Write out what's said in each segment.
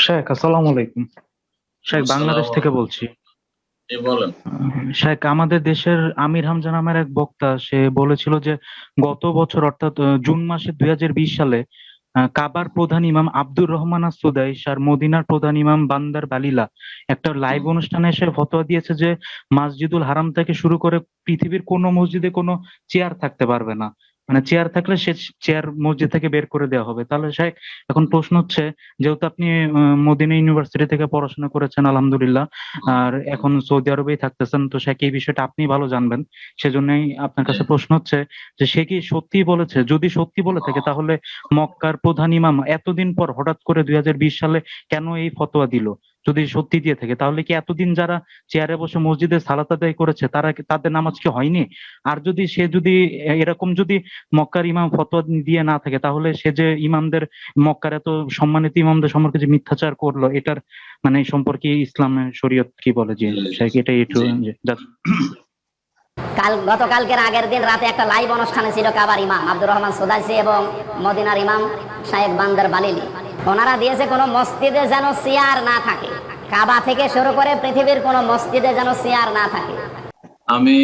শেখ, আসসালামু আলাইকুম। শেখ, বাংলাদেশ আসসালাম। থেকে বলছি। বলেন। শেখ, আমাদের দেশের আমির হামজা নামের এক বক্তা সে বলেছিল যে গত বছর অর্থাৎ জুন মাসে 2020 সালে কাবার প্রধান ইমাম আব্দুর রহমান আস-সুদাইস আর মদিনার প্রধান ইমাম বান্দার বালিলা একটা লাইভ হুম, অনুষ্ঠানে এসে ফতোয়া দিয়েছে যে মসজিদুল হারাম থেকে শুরু করে পৃথিবীর কোনো মসজিদে কোনো চেয়ার থাকতে পারবে না। মানে চেয়ার থাকলে সে চেয়ার মসজিদ থেকে বের করে দেওয়া হবে। তাহলে শেখ, এখন প্রশ্ন হচ্ছে, যেহেতু আপনি মদিনা ইউনিভার্সিটি থেকে পড়াশোনা করেছেন আলহামদুলিল্লাহ, হুম, আর হুম, এখন সৌদি আরবেই থাকতেছেন, তো সে কি এই বিষয়টা আপনি ভালো জানবেন। সেজন্যই আপনার জি। কাছে প্রশ্ন হচ্ছে যে সে কি সত্যি বলেছে? যদি সত্যি বলে থাকে তাহলে মক্কার প্রধান ইমাম এতদিন পর হঠাৎ করে 2020 সালে কেন এই ফতোয়া দিল? যদি সত্যি দিয়ে থাকে তাহলে কি এতদিন যারা চেয়ারে বসে মসজিদে সালাত আদায় করেছে তাদের নামাজ কি হয়নি? আর যদি এরকম যদি মক্কার ইমাম ফতোয়া দিয়ে না থাকে, তাহলে সে যে ইমামদের, মক্কার এত সম্মানিত ইমামদের সম্পর্কে যে মিথ্যাচার করলো, এটার মানে সম্পর্কে ইসলামের শরীয়ত কি বলে? জি, জি, জি, শেখ, এটাই একটু জি। গতকালকের আগের দিন রাতে একটা লাইভ অনুষ্ঠানে ছিল কাবার ইমাম আব্দুর রহমান সুদাইসি এবং মদিনার ইমাম শায়েখ বান্দার বালিলি। ওনারা দিয়েছে কোনো মসজিদে যেন চেয়ার না থাকে, কাবা থেকে শুরু করে পৃথিবীর কোনো মসজিদে যেন চেয়ার না থাকে। আমি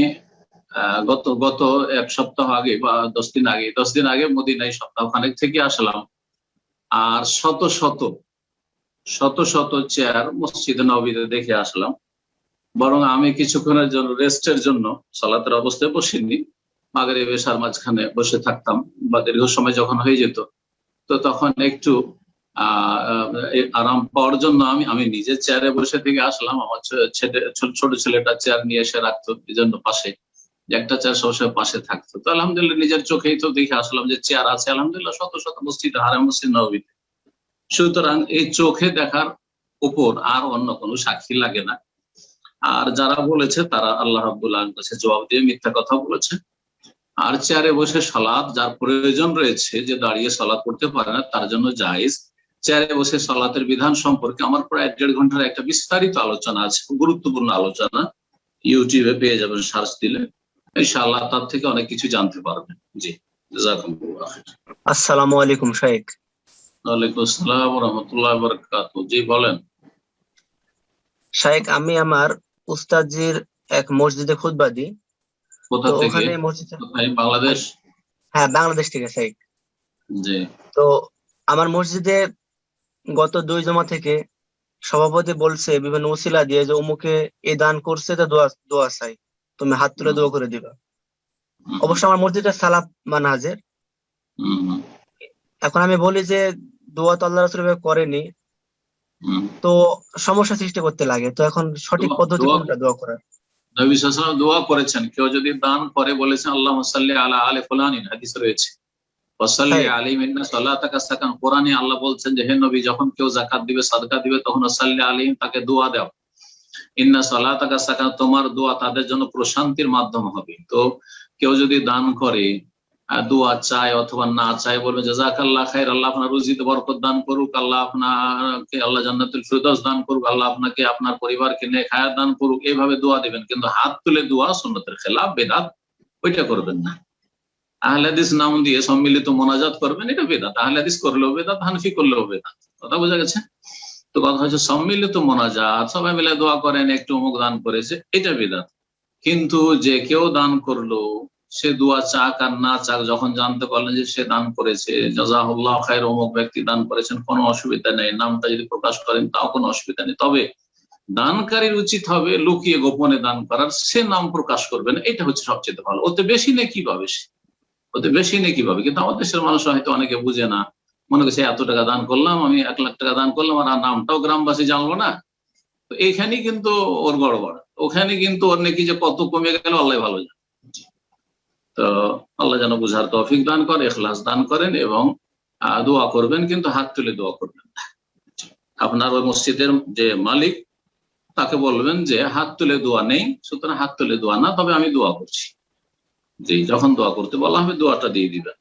গত গত এক সপ্তাহ আগে বা 10 দিন আগে, 10 দিন আগে মদিনায় সপ্তাহখানেক থেকে আসলাম। আর শত শত শত শত চেয়ার মসজিদে নববীতে দেখে আসলাম। বরং আমি কিছুক্ষণের জন্য রেস্টের জন্য সালাতের অবস্থায় বসিনি, মাগরিব এশার মাঝখানে বসে থাকতাম বা দীর্ঘ সময় যখন হয়ে যেত, তো তখন একটু আরাম পাওয়ার জন্য আমি আমি নিজের চেয়ারে বসে থেকে আসলাম। আমার ছোট ছেলেটা চেয়ার নিয়ে এসে রাখতো এই জন্য পাশে, যে একটা চেয়ার সবসময় পাশে থাকতো। তো আলহামদুলিল্লাহ নিজের চোখেই তো দেখে আসলাম যে চেয়ার আছে আলহামদুলিল্লাহ শত শত মসজিদ, হারাম মসজিদ নববীতে। সুতরাং এই চোখে দেখার উপর আর অন্য কোনো সাক্ষী লাগে না। আর যারা বলেছে তারা আল্লাহ রাব্বুল আলামিনের কাছে জবাব দিয়ে মিথ্যা কথা বলেছে। আর চেয়ারে বসে সালাত যার প্রয়োজন রয়েছে, যে দাঁড়িয়ে সালাত করতে পারে না, তার জন্য জায়েজ। চেয়ারে বসে সালাতের বিধান সম্পর্কে আমার প্রায় 1.5 ঘন্টার একটা বিস্তারিত আলোচনা আছে, গুরুত্বপূর্ণ আলোচনা। ইউটিউবে পেয়ে যাবেন সার্চ দিলে, ইনশাআল্লাহ তার থেকে অনেক কিছু জানতে পারবেন। জি, জাযাকুমুল্লাহ খাইর। আসসালামু আলাইকুম শাইখ। ওয়ালাইকুম আসসালাম ওয়া রাহমাতুল্লাহি ওয়া বারাকাতুহু। জি বলেন। শাইখ, আমি আমার উস্তাদজির এক মসজিদে খুতবা দিই। কোথা তো থেকে? ওখানে মসজিদে, কোথায়? বাংলাদেশ? হ্যাঁ, বাংলাদেশ থেকে শাইখ। জি। তো আমার মসজিদে গত 2 জমা থেকে সভাপতি বলছে বিভিন্ন উসিলা দিয়ে যে অমুকে এই দান করছে, তো দোয়া দোয়া চাই, তুমি হাত তুলে হুম, দোয়া করে দিবা। হুম, অবশ্য আমার মসজিদে সালাত মানহাজের। হুম, হুম, এখন আমি বলি যে দোয়া তো আল্লাহ রাসূল এভাবে করেনি, হুম। তো সমস্যা সৃষ্টি করতে লাগে। তো এখন সঠিক দোয়া পদ্ধতি দোয়া কোনটা দোয়া করার? নবী সাল্লাল্লাহু আলাইহি ওয়াসাল্লাম দোয়া করেছেন, কেউ যদি দান করে বলেছেন আল্লাহুম্মা সাল্লি আলা আলি ফুলানিন, হাদিসে রয়েছে ওয়াসাল্লি শাইখ, আলাইহিম ইন্না সালাতাকা সাকান। কোরআনে আল্লাহ বলছেন যে হে নবী, যখন কেউ যাকাত দিবে, সাদকা দিবে, তখন ওয়াসাল্লি আলাইহিম, তাকে দোয়া দাও। ইন্না সালাতাকা সাকান, তোমার দোয়া তাদের জন্য প্রশান্তির মাধ্যম হবে। তো কেউ যদি দান করে, দোয়া চায় অথবা না চায়, বলবে জাযাকাল্লাহ খাইর, আল্লাহ আপনার রুজিতে বরকত দান করুক, আল্লাহ আপনাকে আল্লাহ জান্নাতুল ফিরদাউস দান করুক, আল্লাহ আপনাকে আপনার পরিবারকে নেক হায়াত দান করুক, এইভাবে দোয়া দিবেন। কিন্তু হাত তুলে দোয়া সুন্নতের খেলাফ, বেদাত, ওইটা করবেন না। আহলে হাদিস নাম দিয়ে সম্মিলিত মোনাজাত করবেন, এটা বেদাত। আহলে হাদিস করলেও বেদাত, হানফি করলেও বেদাত। কথা বোঝা গেছে? তো কথা হচ্ছে সম্মিলিত মোনাজাত, সবাই মিলে দোয়া করেন, একটু অমুক দান করেছে, এটা বেদাত। কিন্তু যে কেউ দান করলো, সে দোয়া চাক আর না চাক, যখন জানতে পারলেন যে সে দান করেছে, জাযাহুল্লাহ খায়র, অমুক ব্যক্তি দান করেছেন, কোনো অসুবিধা নেই। নামটা যদি প্রকাশ করেন তাও কোনো অসুবিধা নেই। তবে দানকারীর উচিত হবে লুকিয়ে গোপনে দান করার, সে নাম প্রকাশ করবেন, এটা হচ্ছে সবচেয়ে ভালো। ওতে বেশি নেকি পাবে সে, ওতে বেশি নেকি পাবে। কিন্তু আমাদের দেশের মানুষ হয়তো অনেকে বুঝে না, মনে করছে এত টাকা দান করলাম, আমি 1 লাখ টাকা দান করলাম, আর নামটাও গ্রামবাসী জানলো না। তো এইখানেই কিন্তু ওর গড়বড়, ওখানে কিন্তু ওর নাকি যে কত কমে গেল আল্লাহ ভালো জানে। তো আল্লাহ যেন বুঝার তৌফিক দান করে, ইখলাস দান করেন, এবং দোয়া করবেন, কিন্তু হাত তুলে দোয়া করবেন না। আপনার ওই মসজিদের যে মালিক, তাকে বলবেন যে হাত তুলে দোয়া নেই, সুতরাং হাত তুলে দোয়া না, তবে আমি দোয়া করছি। যে যখন দোয়া করতে বলা হবে দোয়াটা দিয়ে দিবেন।